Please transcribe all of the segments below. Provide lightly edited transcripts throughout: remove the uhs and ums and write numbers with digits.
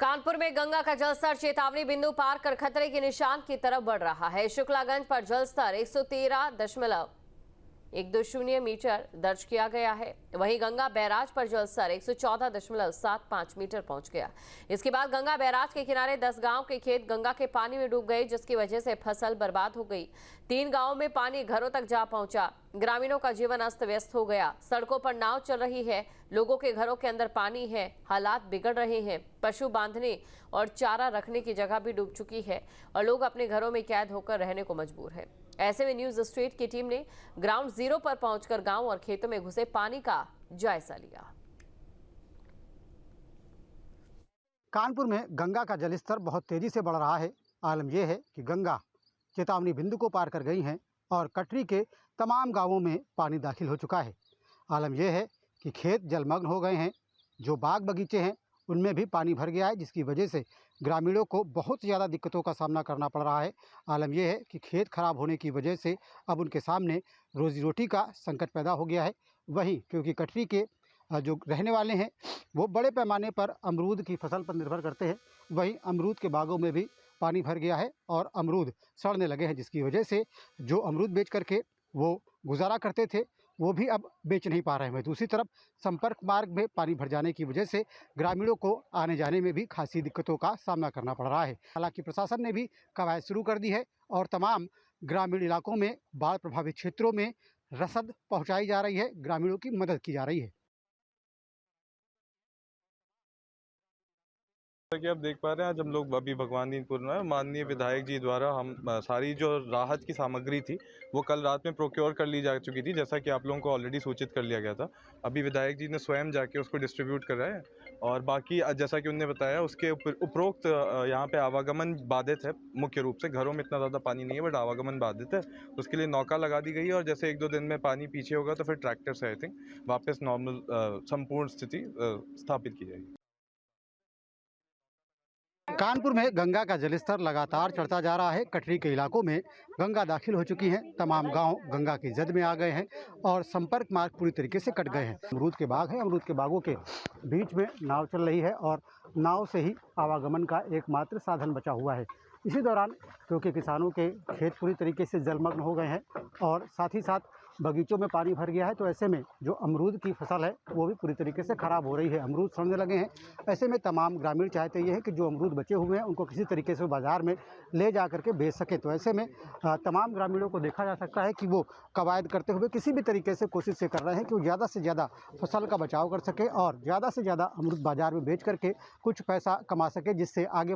कानपुर में गंगा का जलस्तर चेतावनी बिंदु पार कर खतरे के निशान की तरफ बढ़ रहा है। शुक्लागंज पर जलस्तर 113.120 मीटर दर्ज किया गया है। वहीं गंगा बैराज पर जलस्तर 114.75 मीटर पहुंच गया। इसके बाद गंगा बैराज के किनारे 10 गांव के खेत गंगा के पानी में डूब गए, जिसकी वजह से फसल बर्बाद हो गई। 3 गांवों में पानी घरों तक जा पहुंचा। ग्रामीणों का जीवन अस्त व्यस्त हो गया। सड़कों पर नाव चल रही है, लोगों के घरों के अंदर पानी है, हालात बिगड़ रहे हैं। पशु बांधने और चारा रखने की जगह भी डूब चुकी है और लोग अपने घरों में कैद होकर रहने को मजबूर है। ऐसे में न्यूज स्ट्रीट की टीम ने ग्राउंड जीरो पर पहुंचकर गांव और खेतों में घुसे पानी का जायजा लिया। कानपुर में गंगा का जलस्तर बहुत तेजी से बढ़ रहा है। आलम यह है कि गंगा चेतावनी बिंदु को पार कर गई हैं और कटरी के तमाम गांवों में पानी दाखिल हो चुका है। आलम यह है कि खेत जलमग्न हो गए हैं, जो बाग बगीचे हैं उनमें भी पानी भर गया है, जिसकी वजह से ग्रामीणों को बहुत ज़्यादा दिक्कतों का सामना करना पड़ रहा है। आलम यह है कि खेत खराब होने की वजह से अब उनके सामने रोजी रोटी का संकट पैदा हो गया है। वहीं क्योंकि कटरी के जो रहने वाले हैं वो बड़े पैमाने पर अमरूद की फसल पर निर्भर करते हैं, वहीं अमरूद के बागों में भी पानी भर गया है और अमरूद सड़ने लगे हैं, जिसकी वजह से जो अमरूद बेच करके वो गुजारा करते थे वो भी अब बेच नहीं पा रहे हैं। दूसरी तरफ संपर्क मार्ग में पानी भर जाने की वजह से ग्रामीणों को आने जाने में भी खासी दिक्कतों का सामना करना पड़ रहा है। हालांकि प्रशासन ने भी कवायद शुरू कर दी है और तमाम ग्रामीण इलाकों में बाढ़ प्रभावित क्षेत्रों में रसद पहुँचाई जा रही है, ग्रामीणों की मदद की जा रही है। कि आप देख पा रहे हैं, आज हम लोग अभी भगवान दीनपुर में माननीय विधायक जी द्वारा हम सारी जो राहत की सामग्री थी वो कल रात में प्रोक्योर कर ली जा चुकी थी, जैसा कि आप लोगों को ऑलरेडी सूचित कर लिया गया था। अभी विधायक जी ने स्वयं जाके उसको डिस्ट्रीब्यूट कर रहे हैं और बाकी जैसा कि उन्होंने बताया उसके उपरोक्त यहाँ पे आवागमन बाधित है। मुख्य रूप से घरों में इतना ज़्यादा पानी नहीं है बट आवागमन बाधित है, उसके लिए नौका लगा दी गई है और जैसे 1-2 दिन में पानी पीछे होगा तो फिर ट्रैक्टर से आई थिंक वापस नॉर्मल संपूर्ण स्थिति स्थापित की जाएगी। कानपुर में गंगा का जलस्तर लगातार चढ़ता जा रहा है। कटरी के इलाकों में गंगा दाखिल हो चुकी है। तमाम गांव गंगा की जद में आ गए हैं और संपर्क मार्ग पूरी तरीके से कट गए हैं। अमरूद के बाग हैं, अमरूद के बागों के बीच में नाव चल रही है और नाव से ही आवागमन का एकमात्र साधन बचा हुआ है। इसी दौरान क्योंकि किसानों के खेत पूरी तरीके से जलमग्न हो गए हैं और साथ ही साथ बगीचों में पानी भर गया है, तो ऐसे में जो अमरूद की फसल है वो भी पूरी तरीके से ख़राब हो रही है, अमरूद सड़ने लगे हैं। ऐसे में तमाम ग्रामीण चाहते ये हैं कि जो अमरूद बचे हुए हैं उनको किसी तरीके से बाज़ार में ले जा करके बेच सके। तो ऐसे में तमाम ग्रामीणों को देखा जा सकता है कि वो कवायद करते हुए किसी भी तरीके से कोशिश ये कर रहे हैं कि वो ज़्यादा से ज़्यादा फसल का बचाव कर सके और ज़्यादा से ज़्यादा अमरूद बाज़ार में बेच करके कुछ पैसा कमा सके, जिससे आने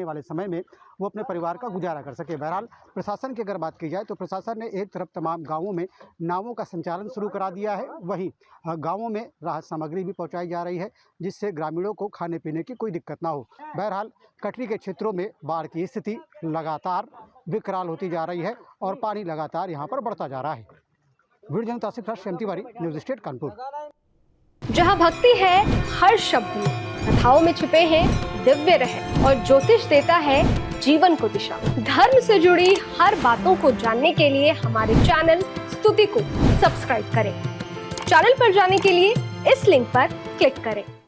वाले समय में वो अपने परिवार का गुजारा कर सके। बहरहाल प्रशासन की अगर बात की जाए तो प्रशासन ने एक तरफ तमाम गाँवों में नावों का संचालन शुरू करा दिया है, वहीं गांवों में राहत सामग्री भी पहुंचाई जा रही है, जिससे ग्रामीणों को खाने पीने की कोई दिक्कत ना हो। बहरहाल कटरी के क्षेत्रों में बाढ़ की स्थिति लगातार विकराल होती जा रही है और पानी लगातार यहां पर बढ़ता जा रहा है। वीडियो जर्नलिस्ट आसिफ राज, श्याम तिवारी, न्यूज स्टेट कानपुर। जहाँ भक्ति है हर शब्द में, कथाओं में छिपे हैं दिव्य रहस्य और ज्योतिष देता है जीवन को दिशा। धर्म से जुड़ी हर बातों को जानने के लिए हमारे चैनल स्तुति को सब्सक्राइब करें। चैनल पर जाने के लिए इस लिंक पर क्लिक करें।